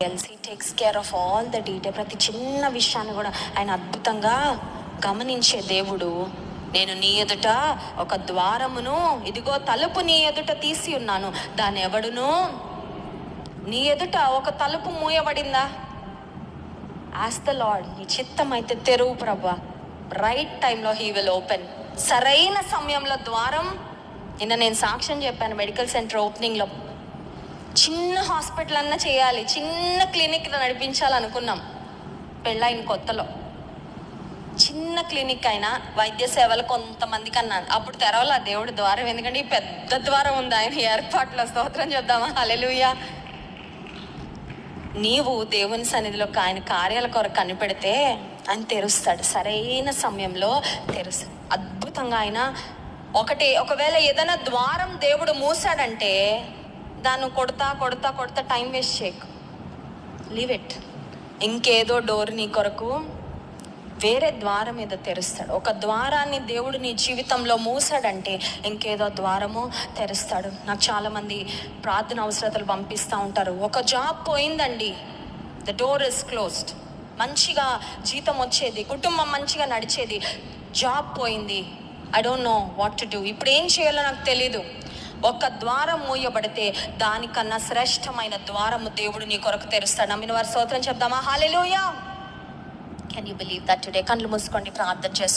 He takes care of all the detail. ప్రతి చిన్న విషయాన్ని కూడా ఆయన అద్భుతంగా గమనించే దేవుడు. నేను నీ ఎదుట ఒక ద్వారమును, ఇదిగో తలుపు నీ ఎదుట తీసి ఉన్నాను, దాని ఎవడును, నీ ఎదుట ఒక తలుపు మూయబడిందా? ఆస్ ద లార్డ్, నీ చిత్తం అయితే తెరువు ప్రభా. రైట్ టైంలో హీ విల్ ఓపెన్. సరైన సమయంలో ద్వారం. నిన్న నేను సాక్ష్యం చెప్పాను మెడికల్ సెంటర్ ఓపెనింగ్లో. చిన్న హాస్పిటల్ అన్నా చేయాలి, చిన్న క్లినిక్ నడిపించాలనుకున్నాం పెళ్ళైన కొత్తలో. చిన్న క్లినిక్ అయినా వైద్య సేవలు కొంతమందికి అన్నాను. అప్పుడు తెరవలా దేవుడి ద్వారం, ఎందుకంటే ఈ పెద్ద ద్వారం ఉంది ఆయన ఏర్పాట్లో. స్తోత్రం చెప్దామా? హల్లెలూయా. నీవు దేవుని సన్నిధిలో ఆయన కార్యాల కొరకు కనిపెడితే ఆయన తెరుస్తాడు. సరైన సమయంలో తెరుస్తాడు అద్భుతంగా. ఆయన ఒకవేళ ఏదైనా ద్వారం దేవుడు మూసాడంటే దాన్ని కొడతా టైం వేస్ట్ చేయకు. Leave it. ఇంకేదో డోర్ నీ కొరకు వేరే ద్వారం ఏదో తెరుస్తాడు. ఒక ద్వారాన్ని దేవుడు నీ జీవితంలో మూసాడంటే ఇంకేదో ద్వారము తెరుస్తాడు. నాకు చాలామంది ప్రార్థన అవసరతలు పంపిస్తూ ఉంటారు. ఒక జాబ్ పోయిందండి, ద డోర్ ఇస్ క్లోజ్డ్. మంచిగా జీతం వచ్చేది, కుటుంబం మంచిగా నడిచేది, జాబ్ పోయింది, I don't know what to do. ఇప్పుడు ఏం చేయాలో నాకు తెలీదు. ఒక ద్వారం మూయబడితే దానికన్నా శ్రేష్టమైన ద్వారము దేవుడు నీ కొరకు తెరుస్తాడు. నమ్మిన వారి స్తోత్రం చెప్దామా? Hallelujah. Can you believe that today? కళ్ళు మూసుకోండి, ప్రార్థన చేస్తాం.